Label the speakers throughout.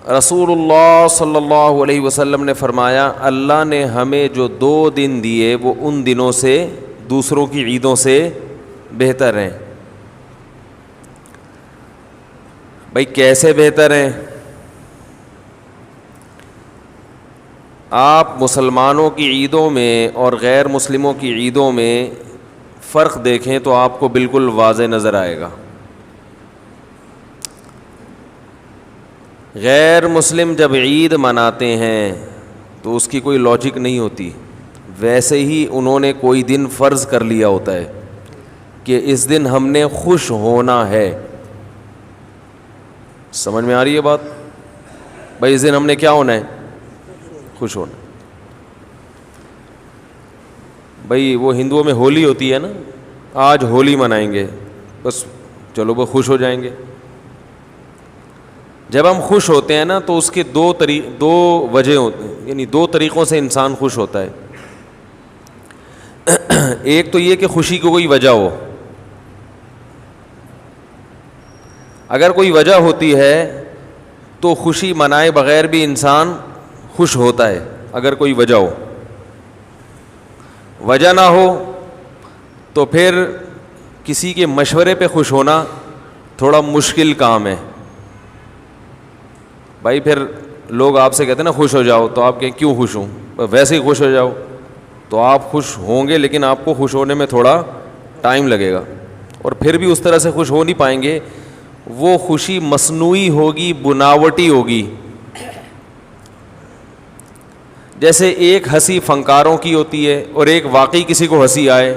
Speaker 1: رسول اللہ صلی اللہ علیہ وسلم نے فرمایا اللہ نے ہمیں جو 2 دن دیے وہ ان دنوں سے دوسروں کی عیدوں سے بہتر ہیں. بھائی کیسے بہتر ہیں؟ آپ مسلمانوں کی عیدوں میں اور غیر مسلموں کی عیدوں میں فرق دیکھیں تو آپ کو بالکل واضح نظر آئے گا. غیر مسلم جب عید مناتے ہیں تو اس کی کوئی لاجک نہیں ہوتی. ویسے ہی انہوں نے کوئی دن فرض کر لیا ہوتا ہے کہ اس دن ہم نے خوش ہونا ہے. سمجھ میں آ رہی ہے بات؟ بھائی اس دن ہم نے کیا ہونا ہے؟ خوش ہونا. بھائی وہ ہندوؤں میں ہولی ہوتی ہے نا، آج ہولی منائیں گے، بس چلو وہ خوش ہو جائیں گے. جب ہم خوش ہوتے ہیں نا تو اس کے دو وجہ ہوتے ہیں، یعنی 2 طریقوں سے انسان خوش ہوتا ہے. ایک تو یہ کہ خوشی کی کوئی وجہ ہو. اگر کوئی وجہ ہوتی ہے تو خوشی منائے بغیر بھی انسان خوش ہوتا ہے اگر کوئی وجہ ہو. وجہ نہ ہو تو پھر کسی کے مشورے پہ خوش ہونا تھوڑا مشکل کام ہے. بھائی پھر لوگ آپ سے کہتے ہیں نا خوش ہو جاؤ، تو آپ کہیں کیوں خوش ہوں؟ ویسے ہی خوش ہو جاؤ. تو آپ خوش ہوں گے لیکن آپ کو خوش ہونے میں تھوڑا ٹائم لگے گا، اور پھر بھی اس طرح سے خوش ہو نہیں پائیں گے. وہ خوشی مصنوعی ہوگی، بناوٹی ہوگی. جیسے ایک ہنسی فنکاروں کی ہوتی ہے اور ایک واقعی کسی کو ہنسی آئے،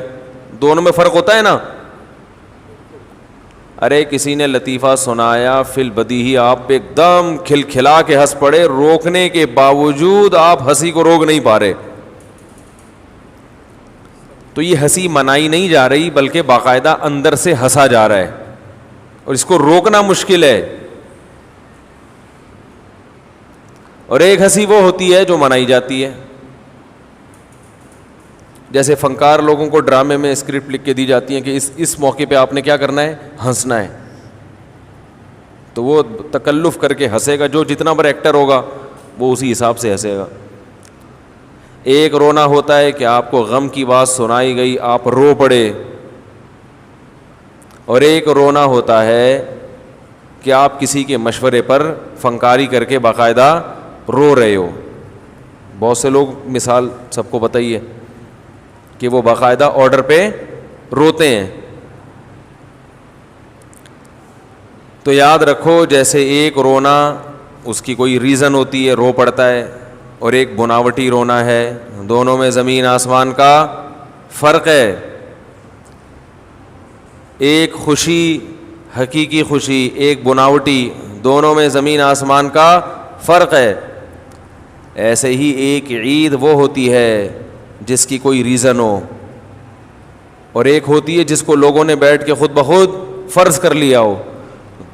Speaker 1: دونوں میں فرق ہوتا ہے نا. ارے کسی نے لطیفہ سنایا فی البدیہی، آپ پہ ایک دم کھلکھلا کے ہنس پڑے، روکنے کے باوجود آپ ہنسی کو روک نہیں پا رہے. تو یہ ہنسی منائی نہیں جا رہی بلکہ باقاعدہ اندر سے ہنسا جا رہا ہے، اور اس کو روکنا مشکل ہے. اور ایک ہنسی وہ ہوتی ہے جو منائی جاتی ہے. جیسے فنکار لوگوں کو ڈرامے میں اسکرپٹ لکھ کے دی جاتی ہیں کہ اس موقع پہ آپ نے کیا کرنا ہے؟ ہنسنا ہے. تو وہ تکلف کر کے ہنسے گا، جو جتنا بڑا ایکٹر ہوگا وہ اسی حساب سے ہنسے گا. ایک رونا ہوتا ہے کہ آپ کو غم کی بات سنائی گئی، آپ رو پڑے. اور ایک رونا ہوتا ہے کہ آپ کسی کے مشورے پر فنکاری کر کے باقاعدہ رو رہے ہو. بہت سے لوگ مثال سب کو پتہ ہی ہے کہ وہ باقاعدہ آرڈر پہ روتے ہیں. تو یاد رکھو جیسے ایک رونا اس کی کوئی ریزن ہوتی ہے، رو پڑتا ہے، اور ایک بناوٹی رونا ہے. دونوں میں زمین آسمان کا فرق ہے. ایک خوشی حقیقی خوشی، ایک بناوٹی، دونوں میں زمین آسمان کا فرق ہے. ایسے ہی ایک عید وہ ہوتی ہے جس کی کوئی ریزن ہو، اور ایک ہوتی ہے جس کو لوگوں نے بیٹھ کے خود بخود فرض کر لیا ہو.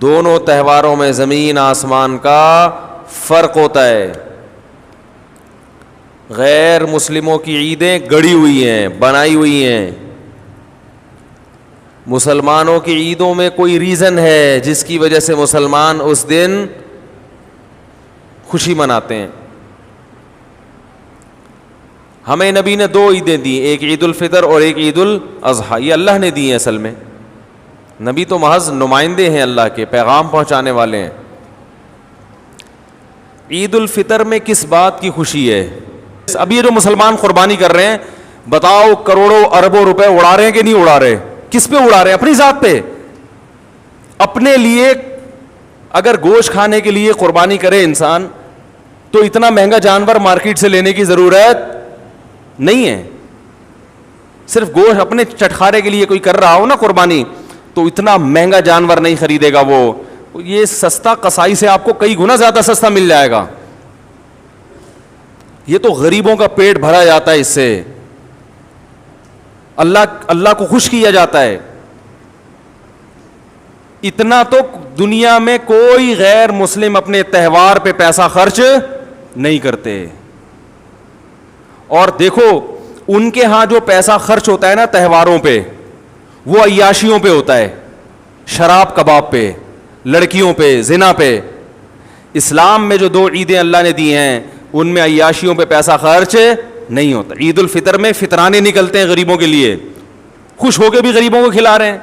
Speaker 1: دونوں تہواروں میں زمین آسمان کا فرق ہوتا ہے. غیر مسلموں کی عیدیں گڑی ہوئی ہیں، بنائی ہوئی ہیں. مسلمانوں کی عیدوں میں کوئی ریزن ہے جس کی وجہ سے مسلمان اس دن خوشی مناتے ہیں. ہمیں نبی نے 2 عیدیں دی، ایک عید الفطر اور ایک عید الاضحیٰ. یہ اللہ نے دی ہیں. اصل میں نبی تو محض نمائندے ہیں، اللہ کے پیغام پہنچانے والے ہیں. عید الفطر میں کس بات کی خوشی ہے؟ اب یہ جو مسلمان قربانی کر رہے ہیں، بتاؤ کروڑوں اربوں روپے اڑا رہے ہیں کہ نہیں اڑا رہے؟ کس پہ اڑا رہے ہیں؟ اپنی ذات پہ. اپنے لیے اگر گوشت کھانے کے لیے قربانی کرے انسان تو اتنا مہنگا جانور مارکیٹ سے لینے کی ضرورت نہیں ہے. صرف گوشت اپنے چٹخارے کے لیے کوئی کر رہا ہو نا قربانی، تو اتنا مہنگا جانور نہیں خریدے گا. وہ یہ سستا قصائی سے آپ کو کئی گنا زیادہ سستا مل جائے گا. یہ تو غریبوں کا پیٹ بھرا جاتا ہے اس سے، اللہ کو خوش کیا جاتا ہے. اتنا تو دنیا میں کوئی غیر مسلم اپنے تہوار پہ پیسہ خرچ نہیں کرتے. اور دیکھو ان کے ہاں جو پیسہ خرچ ہوتا ہے نا تہواروں پہ، وہ عیاشیوں پہ ہوتا ہے، شراب کباب پہ، لڑکیوں پہ، زنا پہ. اسلام میں جو 2 عیدیں اللہ نے دی ہیں ان میں عیاشیوں پہ پیسہ خرچ نہیں ہوتا. عید الفطر میں فطرانے نکلتے ہیں غریبوں کے لیے, خوش ہو کے بھی غریبوں کو کھلا رہے ہیں,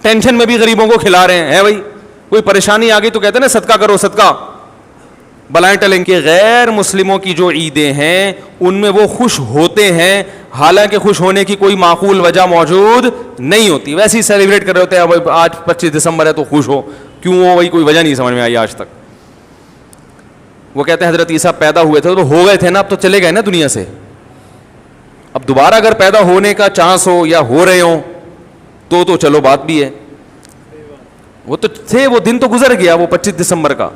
Speaker 1: ٹینشن میں بھی غریبوں کو کھلا رہے ہیں. بھائی کوئی پریشانی آ گئی تو کہتے ہیں نا صدقہ کرو صدقہ, بلائیں ٹلیں کہ غیر مسلموں کی جو عیدیں ہیں ان میں وہ خوش ہوتے ہیں, حالانکہ خوش ہونے کی کوئی معقول وجہ موجود نہیں ہوتی, ویسے ہی سیلیبریٹ کر رہے ہوتے ہیں. آج 25 دسمبر ہے تو خوش ہو, کیوں ہو وہی کوئی وجہ نہیں سمجھ میں آئی آج تک. وہ کہتے ہیں حضرت عیسیٰ پیدا ہوئے تھے تو ہو گئے تھے نا, اب تو چلے گئے نا دنیا سے, اب دوبارہ اگر پیدا ہونے کا چانس ہو یا ہو رہے ہوں تو چلو بات بھی ہے. وہ تو تھے, وہ دن تو گزر گیا وہ 25 دسمبر کا.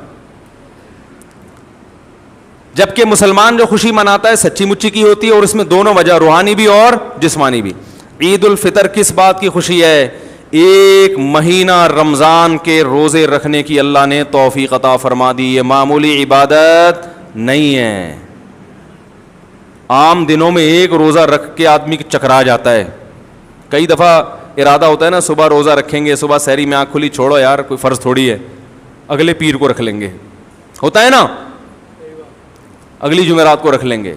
Speaker 1: جبکہ مسلمان جو خوشی مناتا ہے سچی مچی کی ہوتی ہے, اور اس میں دونوں وجہ, روحانی بھی اور جسمانی بھی. عید الفطر کس بات کی خوشی ہے؟ 1 مہینہ رمضان کے روزے رکھنے کی اللہ نے توفیق عطا فرما دی. یہ معمولی عبادت نہیں ہے. عام دنوں میں 1 روزہ رکھ کے آدمی چکرا جاتا ہے. کئی دفعہ ارادہ ہوتا ہے نا صبح روزہ رکھیں گے, صبح سحری میں آنکھ کھلی, چھوڑو یار کوئی فرض تھوڑی ہے, اگلے پیر کو رکھ لیں گے, ہوتا ہے نا, اگلی جمعرات کو رکھ لیں گے.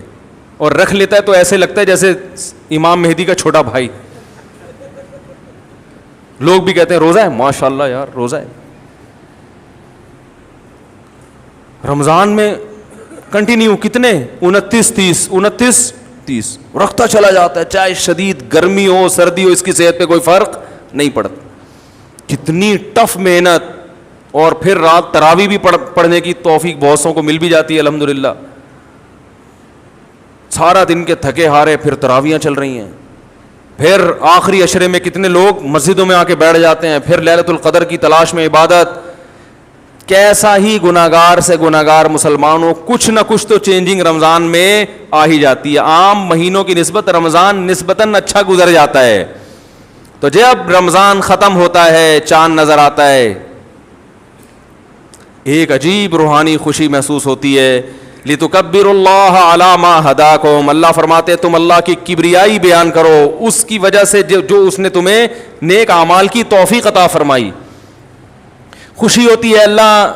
Speaker 1: اور رکھ لیتا ہے تو ایسے لگتا ہے جیسے امام مہدی کا چھوٹا بھائی. لوگ بھی کہتے ہیں روزہ ہے, ماشاء اللہ یار روزہ ہے. رمضان میں کنٹینیو کتنے 29-30 رکھتا چلا جاتا ہے, چاہے شدید گرمی ہو سردی ہو, اس کی صحت پہ کوئی فرق نہیں پڑتا. کتنی ٹف محنت, اور پھر رات تراویح بھی پڑھنے کی توفیق بہت سوں کو مل بھی جاتی ہے الحمدللہ. سارا دن کے تھکے ہارے پھر تراویحاں چل رہی ہیں, پھر آخری عشرے میں کتنے لوگ مسجدوں میں آ کے بیٹھ جاتے ہیں, پھر لیلۃ القدر کی تلاش میں عبادت. کیسا ہی گناہگار سے گناہگار مسلمانوں, کچھ نہ کچھ تو چینجنگ رمضان میں آ ہی جاتی ہے. عام مہینوں کی نسبت رمضان نسبتاً اچھا گزر جاتا ہے. تو جب رمضان ختم ہوتا ہے, چاند نظر آتا ہے, ایک عجیب روحانی خوشی محسوس ہوتی ہے. لِتُكَبِّرُوا اللَّهَ عَلَى مَا هَدَاكُمْ, اللہ فرماتے تم اللہ کی کبریائی بیان کرو اس کی وجہ سے جو اس نے تمہیں نیک اعمال کی توفیق عطا فرمائی. خوشی ہوتی ہے اللہ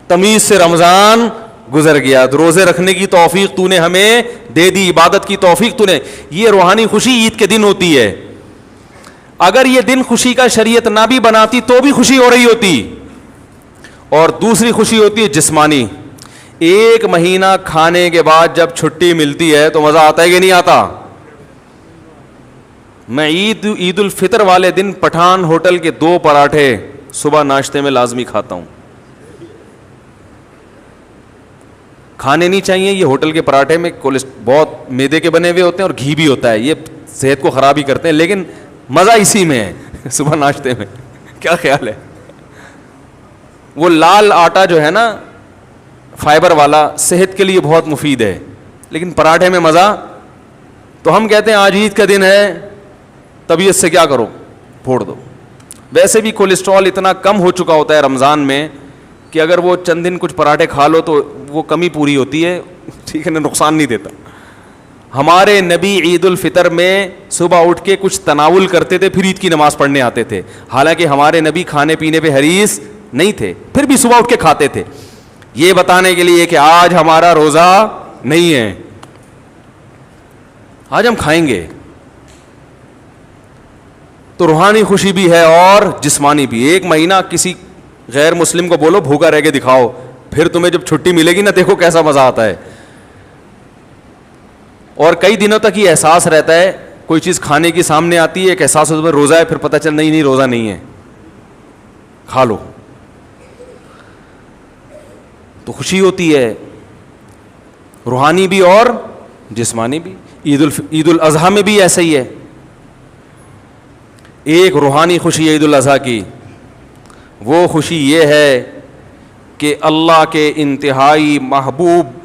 Speaker 1: تمیز سے رمضان گزر گیا, روزے رکھنے کی توفیق تو نے ہمیں دے دی, عبادت کی توفیق تو نے. یہ روحانی خوشی عید کے دن ہوتی ہے. اگر یہ دن خوشی کا شریعت نہ بھی بناتی تو بھی خوشی ہو رہی ہوتی. اور دوسری خوشی ہوتی ہے جسمانی. 1 مہینہ کھانے کے بعد جب چھٹی ملتی ہے تو مزہ آتا ہے کہ نہیں آتا؟ میں عید الفطر والے دن پٹھان ہوٹل کے 2 پراٹھے صبح ناشتے میں لازمی کھاتا ہوں. کھانے نہیں چاہیے یہ ہوٹل کے پراٹھے میں بہت میدے کے بنے ہوئے ہوتے ہیں اور گھی بھی ہوتا ہے, یہ صحت کو خراب ہی کرتے ہیں, لیکن مزہ اسی میں ہے صبح ناشتے میں. کیا خیال ہے؟ وہ لال آٹا جو ہے نا فائبر والا, صحت کے لیے بہت مفید ہے, لیکن پراٹھے میں مزہ. تو ہم کہتے ہیں آج عید کا دن ہے, طبیعت سے کیا کرو, پھوڑ دو. ویسے بھی کولیسٹرول اتنا کم ہو چکا ہوتا ہے رمضان میں کہ اگر وہ چند دن کچھ پراٹھے کھا لو تو وہ کمی پوری ہوتی ہے, ٹھیک ہے نا, نقصان نہیں دیتا. ہمارے نبی عید الفطر میں صبح اٹھ کے کچھ تناول کرتے تھے, پھر عید کی نماز پڑھنے آتے تھے. حالانکہ ہمارے نبی کھانے پینے پہ حریص نہیں تھے, پھر بھی صبح اٹھ کے کھاتے تھے, یہ بتانے کے لیے کہ آج ہمارا روزہ نہیں ہے, آج ہم کھائیں گے. تو روحانی خوشی بھی ہے اور جسمانی بھی. 1 مہینہ کسی غیر مسلم کو بولو بھوکا رہ کے دکھاؤ, پھر تمہیں جب چھٹی ملے گی نا دیکھو کیسا مزہ آتا ہے. اور کئی دنوں تک یہ احساس رہتا ہے, کوئی چیز کھانے کی سامنے آتی ہے, ایک احساس ہوتا ہے روزہ ہے, پھر پتہ چل نہیں روزہ نہیں ہے, کھا لو. تو خوشی ہوتی ہے روحانی بھی اور جسمانی بھی. عید الاضحیٰ میں بھی ایسا ہی ہے. ایک روحانی خوشی عید الاضحیٰ کی, وہ خوشی یہ ہے کہ اللہ کے انتہائی محبوب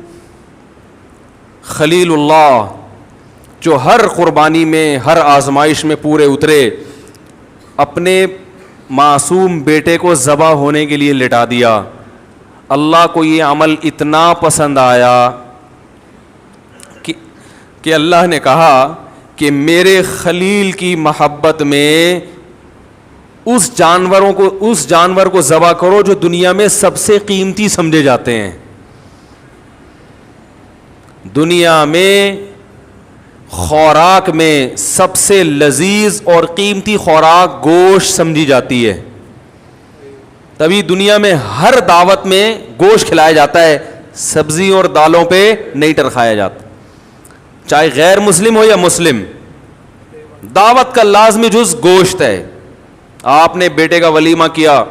Speaker 1: خلیل اللہ جو ہر قربانی میں ہر آزمائش میں پورے اترے, اپنے معصوم بیٹے کو ذبح ہونے کے لیے لٹا دیا. اللہ کو یہ عمل اتنا پسند آیا کہ اللہ نے کہا کہ میرے خلیل کی محبت میں اس جانور کو ذبح کرو جو دنیا میں سب سے قیمتی سمجھے جاتے ہیں. دنیا میں خوراک میں سب سے لذیذ اور قیمتی خوراک گوشت سمجھی جاتی ہے. تبھی دنیا میں ہر دعوت میں گوشت کھلایا جاتا ہے, سبزی اور دالوں پہ نہیں ٹرکھایا جاتا. چاہے غیر مسلم ہو یا مسلم, دعوت کا لازمی جز گوشت ہے. آپ نے بیٹے کا ولیمہ کیا,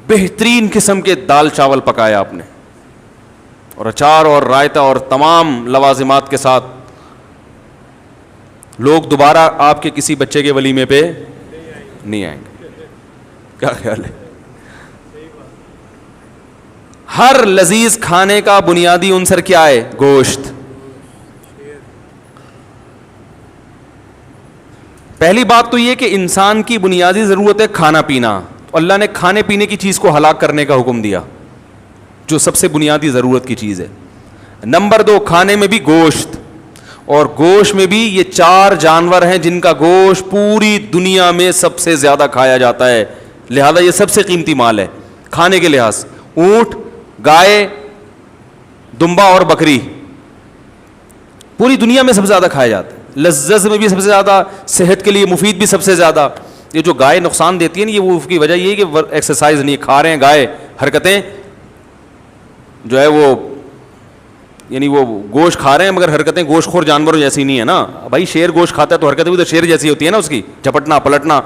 Speaker 1: بہترین قسم کے دال چاول پکایا آپ نے, اور اچار اور رائتا اور تمام لوازمات کے ساتھ, لوگ دوبارہ آپ کے کسی بچے کے ولیمے پہ نہیں آئیں گے. کیا خیال ہے؟ ہر لذیذ کھانے کا بنیادی عنصر کیا ہے؟ گوشت. پہلی بات تو یہ کہ انسان کی بنیادی ضرورت ہے کھانا پینا. اللہ نے کھانے پینے کی چیز کو ہلاک کرنے کا حکم دیا, جو سب سے بنیادی ضرورت کی چیز ہے. نمبر 2, کھانے میں بھی گوشت, اور گوشت میں بھی یہ 4 جانور ہیں جن کا گوشت پوری دنیا میں سب سے زیادہ کھایا جاتا ہے, لہذا یہ سب سے قیمتی مال ہے کھانے کے لحاظ. اونٹ, گائے, دمبا اور بکری پوری دنیا میں سب سے زیادہ کھایا جاتا ہے. لذت میں بھی سب سے زیادہ, صحت کے لیے مفید بھی سب سے زیادہ. یہ جو گائے نقصان دیتی ہے نا, یہ وہ اس کی وجہ یہ ہے کہ ایکسرسائز نہیں, کھا رہے ہیں گائے, حرکتیں جو ہے وہ, یعنی وہ گوشت کھا رہے ہیں مگر حرکتیں گوشت خور جانوروں جیسی نہیں ہے نا. بھائی شیر گوشت کھاتا ہے تو حرکتیں بھی تو شیر جیسی ہوتی ہے نا, اس کی جھپٹنا پلٹنا.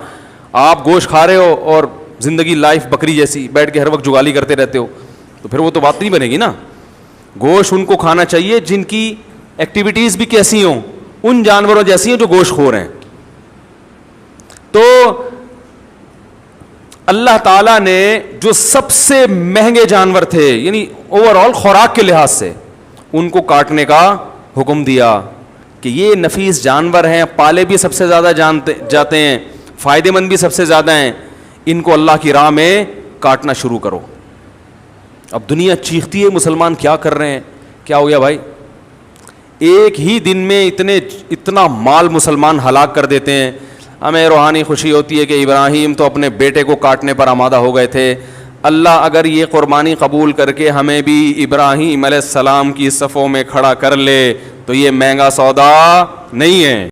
Speaker 1: آپ گوشت کھا رہے ہو اور زندگی لائف بکری جیسی بیٹھ کے ہر وقت جگالی کرتے رہتے ہو, تو پھر وہ تو بات نہیں بنے گی نا. گوشت ان کو کھانا چاہیے جن کی ایکٹیویٹیز بھی کیسی ہوں, ان جانوروں جیسی ہیں جو گوشت خور ہیں. تو اللہ تعالیٰ نے جو سب سے مہنگے جانور تھے, یعنی اوور آل خوراک کے لحاظ سے, ان کو کاٹنے کا حکم دیا کہ یہ نفیس جانور ہیں, پالے بھی سب سے زیادہ جاتے ہیں, فائدے مند بھی سب سے زیادہ ہیں, ان کو اللہ کی راہ میں کاٹنا شروع کرو. اب دنیا چیختی ہے مسلمان کیا کر رہے ہیں, کیا ہو گیا بھائی؟ ایک ہی دن میں اتنا مال مسلمان ہلاک کر دیتے ہیں. ہمیں روحانی خوشی ہوتی ہے کہ ابراہیم تو اپنے بیٹے کو کاٹنے پر آمادہ ہو گئے تھے. اللہ اگر یہ قربانی قبول کر کے ہمیں بھی ابراہیم علیہ السلام کی صفوں میں کھڑا کر لے تو یہ مہنگا سودا نہیں ہے.